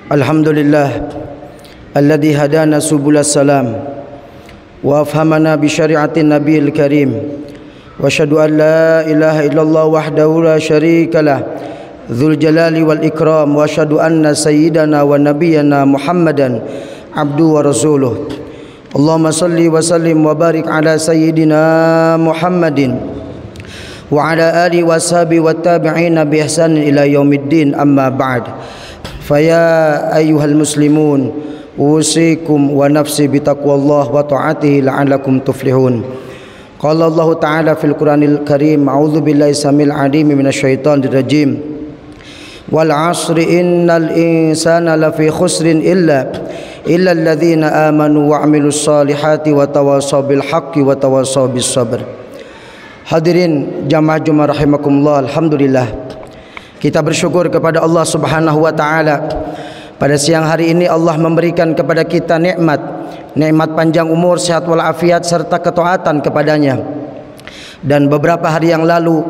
Alhamdulillah alladzi hadana subulas salam wa afhamana bi syari'atin nabiyil karim wa asyhadu an la ilaha illallah wahdahu la syarikalah dzul jalali wal ikram wa asyhadu anna sayyidana wa nabiyyana Muhammadan abduhu wa rasuluh. Allahumma salli wa sallim wa barik ala sayyidina Muhammadin wa ala alihi wa sahbihi wa tabi'ina bi ihsan ila yaumiddin, amma ba'd. Faya ayyuhal muslimun usikum wa nafsi bitaqwallah wa ta'atihi la'allakum tuflihun. Qala Allah ta'ala fil Qur'anil Karim, a'udzu billahi samil alim minasyaitonir rajim. Wal 'asri innal insana lafi khusrin illa alladzina amanu wa 'amilus solihati wa tawassaw bil haqqi wa tawassaw bis sabr. Hadirin jamaah Jumat rahimakumullah, alhamdulillah kita bersyukur kepada Allah Subhanahu wa taala. Pada siang hari ini Allah memberikan kepada kita nikmat panjang umur, sehat walafiat serta ketaatan kepadanya. Dan beberapa hari yang lalu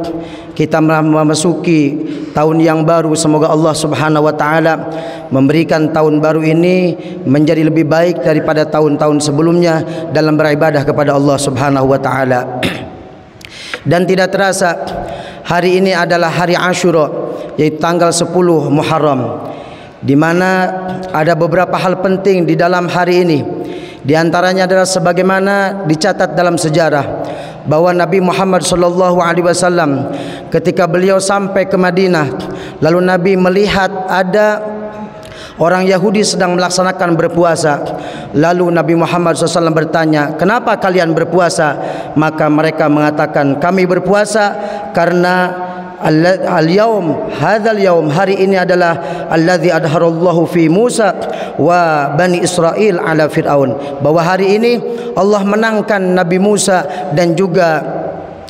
kita memasuki tahun yang baru. Semoga Allah Subhanahu wa taala memberikan tahun baru ini menjadi lebih baik daripada tahun-tahun sebelumnya dalam beribadah kepada Allah Subhanahu wa taala. Dan tidak terasa hari ini adalah hari Asyura, yaitu tanggal 10 Muharram, di mana ada beberapa hal penting di dalam hari ini. Di antaranya adalah sebagaimana dicatat dalam sejarah bahwa Nabi Muhammad SAW ketika beliau sampai ke Madinah, lalu Nabi melihat ada orang Yahudi sedang melaksanakan berpuasa. Lalu Nabi Muhammad SAW bertanya, "Kenapa kalian berpuasa?" Maka mereka mengatakan, "Kami berpuasa karena al-yaum, hadzal yaum, hari ini adalah allazi adharallahu fi Musa wa Bani Israil ala Fir'aun." Bahwa hari ini Allah menangkan Nabi Musa dan juga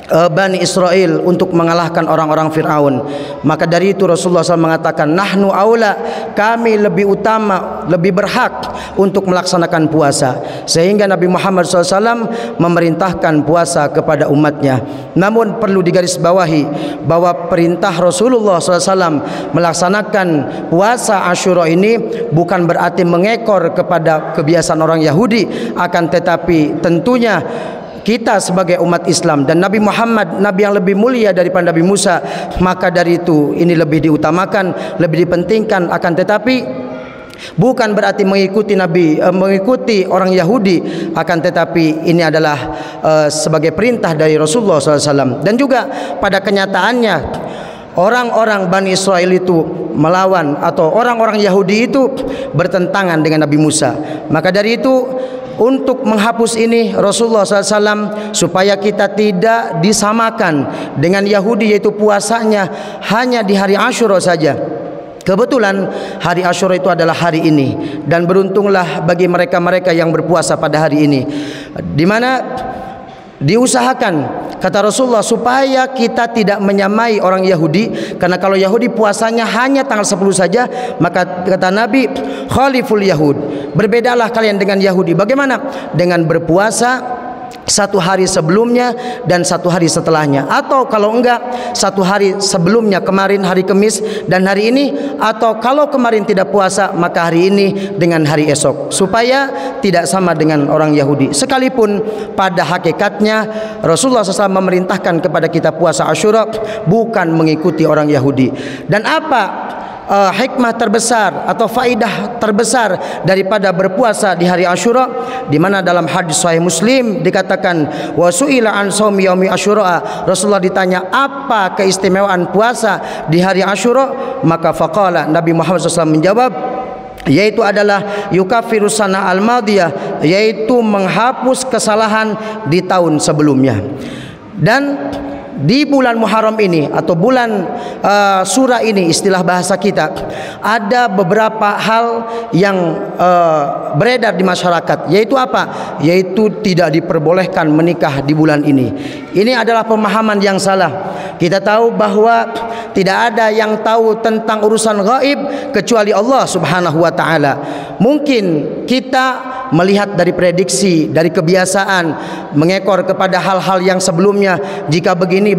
Bani Israel untuk mengalahkan orang-orang Fir'aun. Maka dari itu Rasulullah SAW mengatakan, "Nahnu aula," kami lebih utama, lebih berhak untuk melaksanakan puasa. Sehingga Nabi Muhammad SAW memerintahkan puasa kepada umatnya. Namun perlu digarisbawahi bahwa perintah Rasulullah SAW melaksanakan puasa Asyura ini bukan berarti mengekor kepada kebiasaan orang Yahudi, akan tetapi tentunya kita sebagai umat Islam dan Nabi Muhammad, Nabi yang lebih mulia daripada Nabi Musa, maka dari itu ini lebih diutamakan, lebih dipentingkan. Akan tetapi bukan berarti mengikuti orang Yahudi, akan tetapi ini adalah sebagai perintah dari Rasulullah SAW. Dan juga pada kenyataannya orang-orang Bani Israel itu melawan, atau orang-orang Yahudi itu bertentangan dengan Nabi Musa. Maka dari itu untuk menghapus ini Rasulullah SAW supaya kita tidak disamakan dengan Yahudi, yaitu puasanya hanya di hari Asyura saja. Kebetulan hari Asyura itu adalah hari ini, dan beruntunglah bagi mereka-mereka yang berpuasa pada hari ini, di mana diusahakan, kata Rasulullah, supaya kita tidak menyamai orang Yahudi. Karena kalau Yahudi puasanya hanya tanggal 10 saja, maka kata Nabi, khaliful Yahud, berbedalah kalian dengan Yahudi. Bagaimana? Dengan berpuasa satu hari sebelumnya dan satu hari setelahnya, atau kalau enggak satu hari sebelumnya, kemarin hari Kamis dan hari ini, atau kalau kemarin tidak puasa maka hari ini dengan hari esok, supaya tidak sama dengan orang Yahudi. Sekalipun pada hakikatnya Rasulullah SAW memerintahkan kepada kita puasa Asyura bukan mengikuti orang Yahudi. Dan apa hikmah terbesar atau faidah terbesar daripada berpuasa di hari Asyura, di mana dalam hadis sahih Muslim dikatakan, wa su'ila an shaumi yaumi Asyura, Rasulullah ditanya apa keistimewaan puasa di hari Asyura, maka faqala, Nabi Muhammad SAW menjawab, yaitu adalah yukaffiru sana al-madiyah, yaitu menghapus kesalahan di tahun sebelumnya. Dan di bulan Muharram ini atau bulan Syura ini, istilah bahasa kita, ada beberapa hal yang beredar di masyarakat, yaitu apa? Yaitu tidak diperbolehkan menikah di bulan ini. Ini adalah pemahaman yang salah. Kita tahu bahwa tidak ada yang tahu tentang urusan gaib kecuali Allah Subhanahu wa taala. Mungkin kita melihat dari prediksi, dari kebiasaan, mengekor kepada hal-hal yang sebelumnya, jika begini,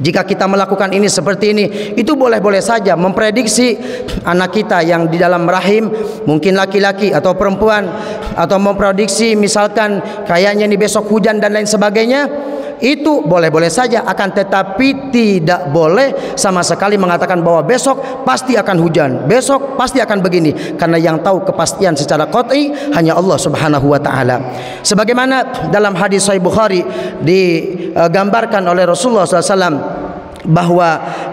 Jika kita melakukan ini seperti ini, itu boleh-boleh saja memprediksi anak kita yang di dalam rahim, mungkin laki-laki atau perempuan, atau memprediksi misalkan kayaknya ini besok hujan dan lain sebagainya. Itu boleh-boleh saja, akan tetapi tidak boleh sama sekali mengatakan bahwa besok pasti akan hujan, besok pasti akan begini, karena yang tahu kepastian secara qat'i hanya Allah Subhanahu wa taala. Sebagaimana dalam hadis Sahih Bukhari digambarkan oleh Rasulullah SAW bahwa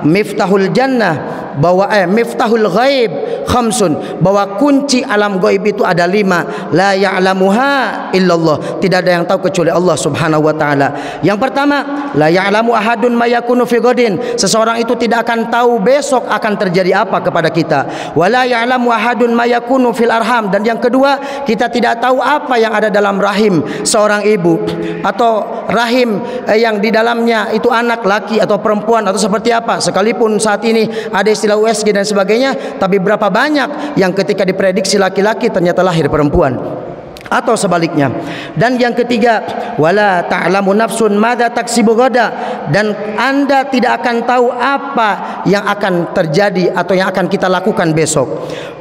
miftahul jannah, bahwa miftahul ghaib khamsun, bahwa kunci alam gaib itu ada 5, la ya'lamuha illallah, tidak ada yang tahu kecuali Allah Subhanahu wa taala. Yang pertama, la ya'lamu ahadun ma yakunu fi ghadin, seseorang itu tidak akan tahu besok akan terjadi apa kepada kita. Wa la ya'lamu ahadun ma yakunu fil arham, dan yang kedua, kita tidak tahu apa yang ada dalam rahim seorang ibu, atau rahim yang di dalamnya itu anak laki atau perempuan atau seperti apa. Sekalipun saat ini ada istilah USG dan sebagainya, tapi berapa banyak yang ketika diprediksi laki-laki ternyata lahir perempuan, atau sebaliknya. Dan yang ketiga, wala ta'lamu nafsun madza taksibu ghada, dan Anda tidak akan tahu apa yang akan terjadi atau yang akan kita lakukan besok.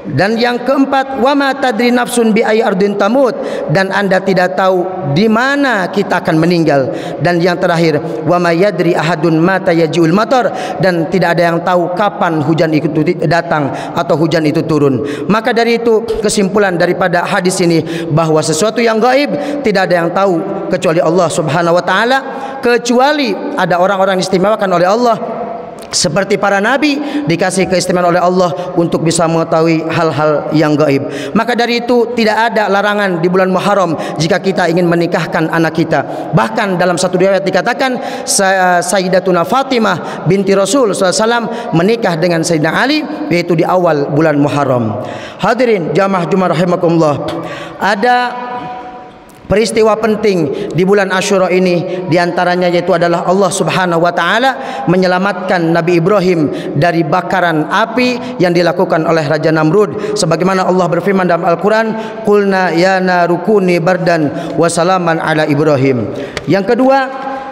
Dan yang keempat, wa ma tadri nafsun bi ayyi ardin tamut, dan Anda tidak tahu di mana kita akan meninggal. Dan yang terakhir, wa ma yadri ahadun mata yajiul matar, dan tidak ada yang tahu kapan hujan itu datang atau hujan itu turun. Maka dari itu, kesimpulan daripada hadis ini bahwa sesuatu yang gaib tidak ada yang tahu kecuali Allah Subhanahu wa taala, kecuali ada orang-orang diistimewakan oleh Allah seperti para nabi, dikasih keistimewaan oleh Allah untuk bisa mengetahui hal-hal yang gaib. Maka dari itu tidak ada larangan di bulan Muharram jika kita ingin menikahkan anak kita. Bahkan dalam satu riwayat dikatakan Sayyidatuna Fatimah binti Rasul SAW menikah dengan Sayyidina Ali, yaitu di awal bulan Muharram. Hadirin jamaah Jumat rahimakumullah, ada peristiwa penting di bulan Asyura ini, diantaranya yaitu adalah Allah Subhanahu wa taala menyelamatkan Nabi Ibrahim dari bakaran api yang dilakukan oleh Raja Namrud, sebagaimana Allah berfirman dalam Al-Quran, qulna ya narukuni bardan wa salaman ala Ibrahim. Yang kedua,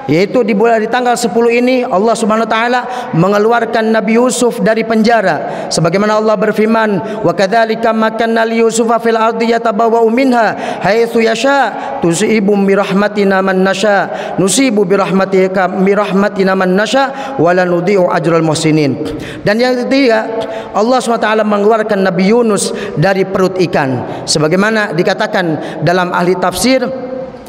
yaitu di tanggal 10 ini Allah Subhanahu wa taala mengeluarkan Nabi Yusuf dari penjara, sebagaimana Allah berfirman, wa kadzalika makanna li yusufa fil ardi yatabawwa'u minha haitsu yasha tusibu bi rahmatina man nasha nusibu bi rahmatina man nasha wa la nudhi'u ajral muhsinin. Dan yang ketiga, Allah Subhanahu wa taala mengeluarkan Nabi Yunus dari perut ikan, sebagaimana dikatakan dalam ahli tafsir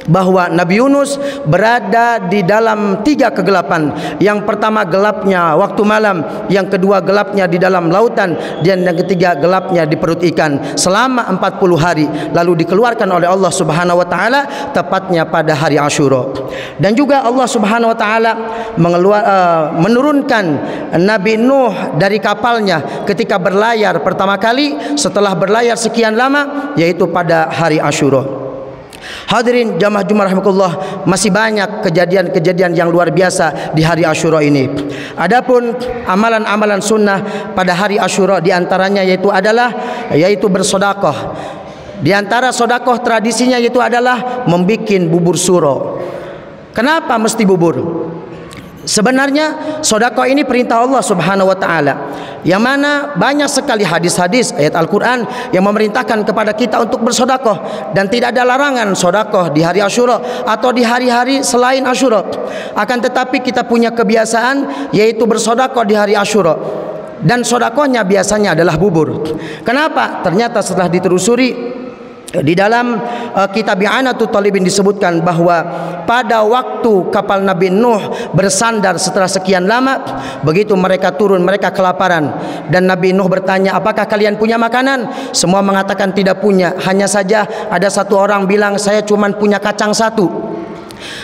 bahwa Nabi Yunus berada di dalam 3 kegelapan. Yang pertama gelapnya waktu malam, yang kedua gelapnya di dalam lautan, dan yang ketiga gelapnya di perut ikan selama 40 hari, lalu dikeluarkan oleh Allah Subhanahu wa taala tepatnya pada hari Asyura. Dan juga Allah Subhanahu wa taala menurunkan Nabi Nuh dari kapalnya ketika berlayar pertama kali setelah berlayar sekian lama, yaitu pada hari Asyura. Hadirin jamaah Jumat rahimakumullah, masih banyak kejadian-kejadian yang luar biasa di hari Asyura ini. Adapun amalan-amalan sunnah pada hari Asyura diantaranya yaitu bersedekah. Di antara sedekah tradisinya yaitu adalah membuat bubur suro. Kenapa mesti bubur? Sebenarnya sedekah ini perintah Allah Subhanahu wa taala, yang mana banyak sekali hadis-hadis ayat Al-Quran yang memerintahkan kepada kita untuk bersedekah, dan tidak ada larangan sedekah di hari Asyura atau di hari-hari selain Asyura. Akan tetapi kita punya kebiasaan yaitu bersedekah di hari Asyura, dan sedekahnya biasanya adalah bubur. Kenapa? Ternyata setelah ditelusuri di dalam kitab I'anatul Talibin disebutkan bahwa pada waktu kapal Nabi Nuh bersandar setelah sekian lama, begitu mereka turun, mereka kelaparan, dan Nabi Nuh bertanya, apakah kalian punya makanan? Semua mengatakan tidak punya, hanya saja ada satu orang bilang saya cuma punya kacang 1,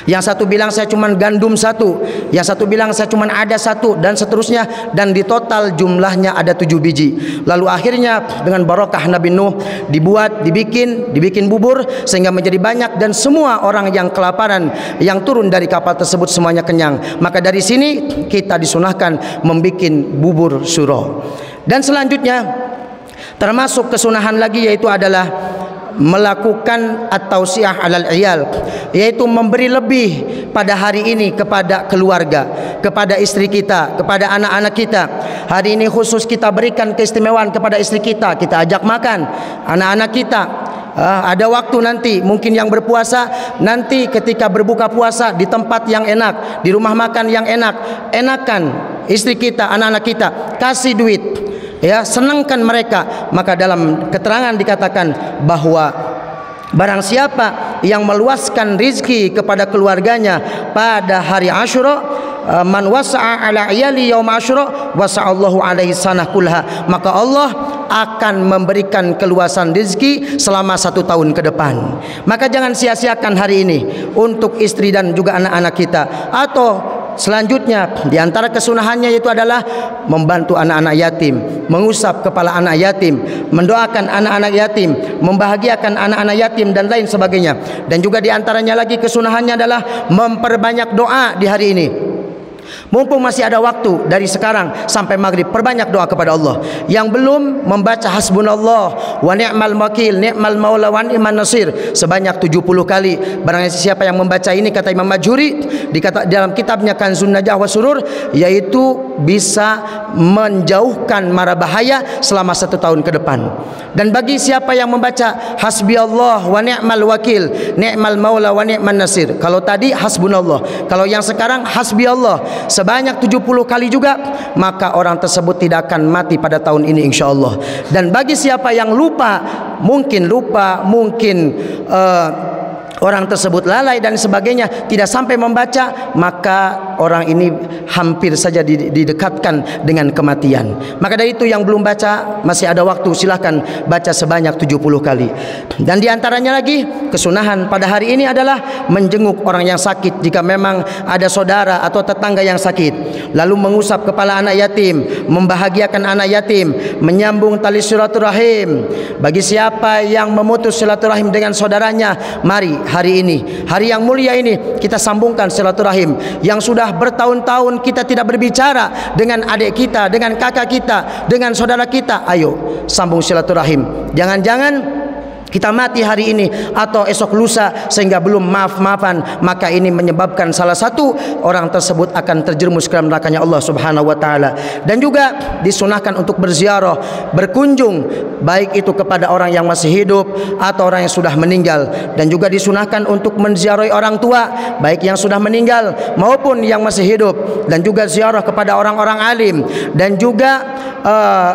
yang satu bilang saya cuma gandum 1, yang satu bilang saya cuma ada 1, dan seterusnya, dan di total jumlahnya ada 7 biji. Lalu akhirnya dengan barokah Nabi Nuh dibikin bubur sehingga menjadi banyak, dan semua orang yang kelaparan yang turun dari kapal tersebut semuanya kenyang. Maka dari sini kita disunahkan membuat bubur suro. Dan selanjutnya termasuk kesunahan lagi yaitu adalah melakukan at-tausiah 'alal iyal, yaitu memberi lebih pada hari ini kepada keluarga, kepada istri kita, kepada anak-anak kita. Hari ini khusus kita berikan keistimewaan kepada istri kita, kita ajak makan anak-anak kita. Ada waktu nanti mungkin yang berpuasa, nanti ketika berbuka puasa di tempat yang enak, di rumah makan yang enak, enakan istri kita, anak-anak kita, kasih duit, ya, senangkan mereka. Maka dalam keterangan dikatakan bahwa barang siapa yang meluaskan rizki kepada keluarganya pada hari Asyura, man wasa'a ala iyali yaum Asyura wasa'allahu alaihi sanah kulha, maka Allah akan memberikan keluasan rezeki selama 1 tahun ke depan. Maka jangan sia-siakan hari ini untuk istri dan juga anak-anak kita. Atau selanjutnya di antara kesunahannya yaitu adalah membantu anak-anak yatim, mengusap kepala anak yatim, mendoakan anak-anak yatim, membahagiakan anak-anak yatim dan lain sebagainya. Dan juga di antaranya lagi kesunahannya adalah memperbanyak doa di hari ini. Mumpung masih ada waktu dari sekarang sampai maghrib, perbanyak doa kepada Allah. Yang belum membaca hasbunallah wa ni'mal wakil, ni'mal maula wa ni'man nasir sebanyak 70 kali. Barang siapa yang membaca ini, kata Imam Majuri dalam kitabnya Kanzun Najah wa Surur, yaitu bisa menjauhkan mara bahaya selama 1 tahun ke depan. Dan bagi siapa yang membaca hasbiyallah wa ni'mal wakil, ni'mal maula wa ni'man nasir, kalau tadi hasbunallah, kalau yang sekarang hasbiyallah sebanyak 70 kali juga, maka orang tersebut tidak akan mati pada tahun ini insyaallah. Dan bagi siapa yang lupa, mungkin orang tersebut lalai dan sebagainya, tidak sampai membaca, maka orang ini hampir saja didekatkan dengan kematian. Maka dari itu yang belum baca, masih ada waktu, silahkan baca sebanyak 70 kali. Dan diantaranya lagi kesunahan pada hari ini adalah menjenguk orang yang sakit. Jika memang ada saudara atau tetangga yang sakit, lalu mengusap kepala anak yatim, membahagiakan anak yatim, menyambung tali silaturahim. Bagi siapa yang memutus silaturahim dengan saudaranya, mari hari ini, hari yang mulia ini, kita sambungkan silaturahim. Yang sudah bertahun-tahun kita tidak berbicara dengan adik kita, dengan kakak kita, dengan saudara kita, ayo sambung silaturahim. Jangan-jangan kita mati hari ini atau esok lusa sehingga belum maaf-maafan, maka ini menyebabkan salah satu orang tersebut akan terjerumus ke dalam nerakanya Allah Subhanahu wa taala. Dan juga disunahkan untuk berziarah, berkunjung, baik itu kepada orang yang masih hidup atau orang yang sudah meninggal. Dan juga disunahkan untuk menziarahi orang tua, baik yang sudah meninggal maupun yang masih hidup. Dan juga ziarah kepada orang-orang alim. Dan juga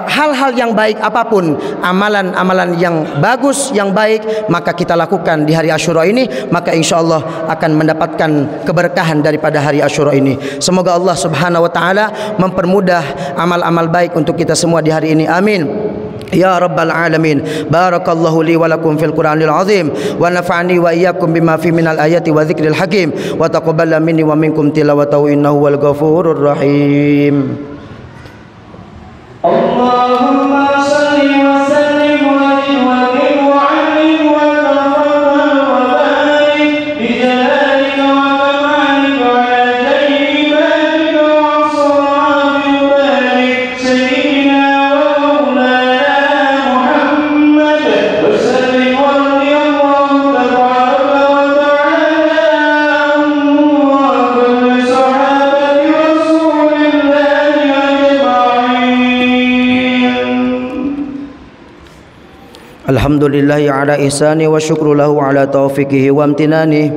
hal-hal yang baik apapun, amalan-amalan yang bagus, yang baik, maka kita lakukan di hari Asyura ini, maka insyaallah akan mendapatkan keberkahan daripada hari Asyura ini. Semoga Allah Subhanahu wa taala mempermudah amal-amal baik untuk kita semua di hari ini. Amin. Ya Rabbal Alamin. Barakallahu li wa lakum fil Qur'anil azim, wa nafa'ani wa iyyakum bima fi minal ayati wa dzikril hakim, wa taqabbala minni wa minkum tilawatahu innahu wal ghafurur rahim. Allahumma salli wa sallim wa barik wa alim wa tafadhal wa barik bi jalalika wa kamalika ala jayyibika wa sarabi barik sayyidina wa maulana Muhammad wa sallim wa radiyallahu tabaraka wa ta'ala wa kulli sahabati rasulillahi ajma'in. Alhamdulillahi ala ihsani wa syukru lahu ala taufiqihi wa amtinani,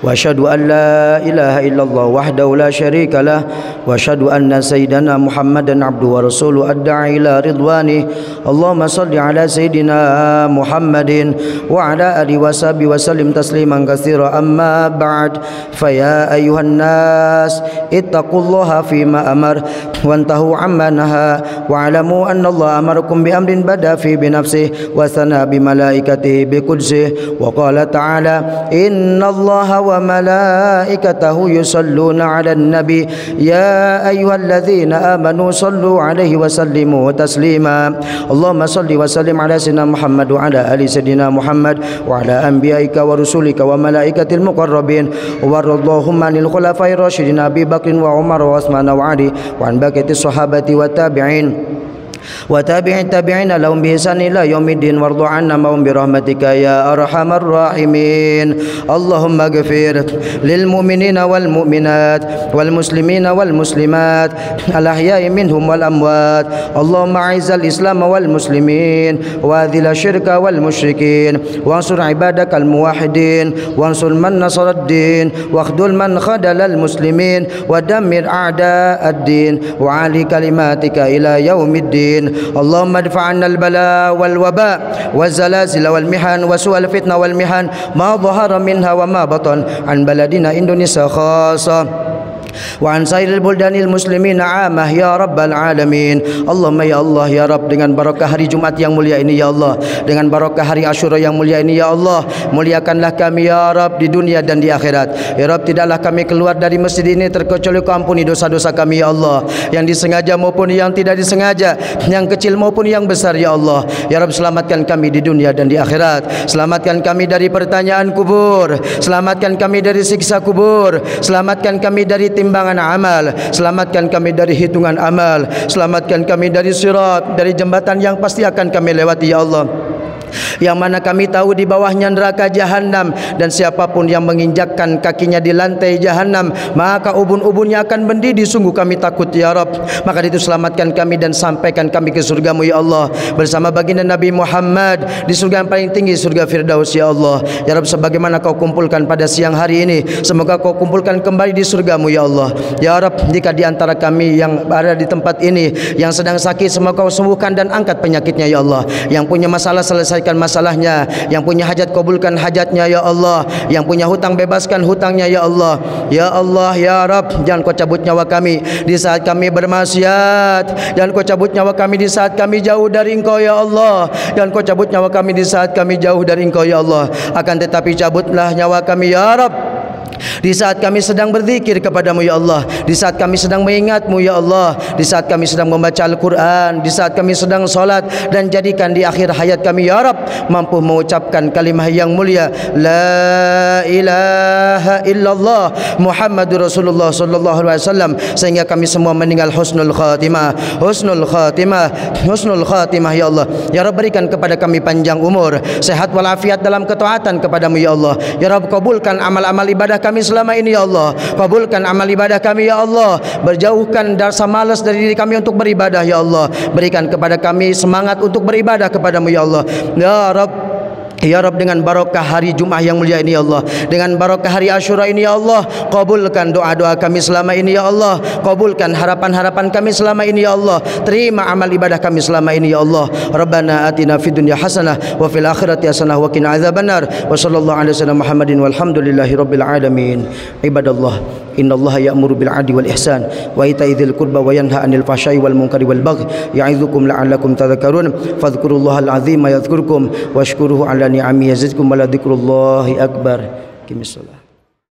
wa asyhadu an la ilaha illallah wahdahu la syarika lah, wa asyhadu anna sayyidana Muhammadan abduhu wa rasuluhu adda'i ila ridwani. Allahumma salli ala sayyidina Muhammadin wa ala alihi wa sahbihi wa sallim tasliman katsira. Amma ba'd, fa ya ayyuhan nas ittaqullaha fima amar wa antahu amma naha, wa alamu anna Allah amarakum bi amrin bada fi bi nafsihi wa sana bi malaikatihi bi qudsihi, wa qala ta'ala innallaha wa malaikatahu yusalluna 'alan nabi ya ayyuhalladzina amanu sallu 'alaihi wa sallimu taslima. Allahumma salli wa sallim ala sayyidina Muhammad wa ala ali sayyidina Muhammad wa ala anbiya'ika wa rusulika wa malaikatil muqarrabin, wa radallahumma anil khulafa'ir rasyidin Abi Bakrin wa Umar wa Utsman wa Ali wa an baqiyati sahabati wa tabi'in وتابع التابعين لهم بإحسان إلى يوم الدين وارض عنا معهم برحمتك يا أرحم الراحمين. اللهم اغفر للمؤمنين والمؤمنات والمسلمين والمسلمات الأحياء منهم والأموات. اللهم أعز الإسلام والمسلمين وأذل الشرك والمشركين وانصر عبادك الموحدين وانصر من نصر الدين واخذل من خذل المسلمين ودمر أعداء الدين وعلي كلماتك إلى يوم الدين. اللهم ادفع عنا البلاء والوباء والزلازل والمحن وسوء الفتنة والمحن ما ظهر منها وما بطن عن بلدنا إندونيسيا خاصة وعن سائر البلدان المسلمين عامة ya rabbal alamin. Allahumma ya Allah ya Rabb, dengan barakah hari Jumat yang mulia ini ya Allah, dengan barakah hari Asyura yang mulia ini ya Allah, muliakanlah kami ya Rabb di dunia dan di akhirat. Ya Rabb, tidaklah kami keluar dari masjid ini terkecuali Kau ampuni dosa-dosa kami ya Allah, yang disengaja maupun yang tidak disengaja, yang kecil maupun yang besar ya Allah. Ya Rabb, selamatkan kami di dunia dan di akhirat. Selamatkan kami dari pertanyaan kubur, selamatkan kami dari siksa kubur, selamatkan kami dari timbangan amal, selamatkan kami dari hitungan amal, selamatkan kami dari sirat, dari jembatan yang pasti akan kami lewati ya Allah, yang mana kami tahu di bawahnya neraka jahanam, dan siapapun yang menginjakkan kakinya di lantai jahanam maka ubun-ubunnya akan mendidih. Sungguh kami takut ya Rabb. Maka itu selamatkan kami dan sampaikan kami ke surga-Mu ya Allah, bersama baginda Nabi Muhammad di surga yang paling tinggi, surga Firdaus ya Allah. Ya Rabb, sebagaimana Kau kumpulkan pada siang hari ini, semoga Kau kumpulkan kembali di surga-Mu ya Allah. Ya Rabb, jika di antara kami yang ada di tempat ini yang sedang sakit, semoga Kau sembuhkan dan angkat penyakitnya ya Allah. Yang punya masalah, selesaikan masalahnya. Yang punya hajat, kabulkan hajatnya ya Allah. Yang punya hutang, bebaskan hutangnya ya Allah. Ya Allah ya Rabb, jangan Kau cabut nyawa kami di saat kami bermaksiat, jangan Kau cabut nyawa kami di saat kami jauh dari Engkau ya Allah, jangan Kau cabut nyawa kami di saat kami jauh dari Engkau ya Allah. Akan tetapi cabutlah nyawa kami ya Rabb di saat kami sedang berzikir kepadamu ya Allah, di saat kami sedang mengingatmu ya Allah, di saat kami sedang membaca Al-Quran, di saat kami sedang solat, dan jadikan di akhir hayat kami ya Rabb mampu mengucapkan kalimah yang mulia La ilaha illallah Muhammadur Rasulullah sallallahu alaihi wasallam, sehingga kami semua meninggal husnul khatimah, husnul khatimah, husnul khatimah ya Allah. Ya Rabb, berikan kepada kami panjang umur, sehat walafiat dalam ketaatan kepadamu ya Allah. Ya Rabb, kabulkan amal-amal ibadah kami selama ini ya Allah, kabulkan amal ibadah kami ya Allah, berjauhkan rasa malas dari diri kami untuk beribadah ya Allah, berikan kepada kami semangat untuk beribadah kepadamu ya Allah. Ya Rabb, ya Rabb, dengan barakah hari Jumat yang mulia ini ya Allah, dengan barakah hari Asyura ini ya Allah, kabulkan doa-doa kami selama ini ya Allah, kabulkan harapan-harapan kami selama ini ya Allah, terima amal ibadah kami selama ini ya Allah. Rabbana atina fid dunya hasanah wa fil akhirati hasanah wa qina adzabannar. Wa sallallahu ala sayyidina Muhammadin walhamdulillahi rabbil alamin. Ibadallah, innallaha ya'muru bil 'adli wal ihsan wa ita'i dzil qurba wa yanha 'anil fahsya'i wal munkari wal baghi ya'idzukum la'allakum tadhakkarun. Fadhkurullahal 'azima yadhkurkum washkuruhu 'ala ni'ami yazidkum wa la dzikrullahi akbar. Qimis shalah.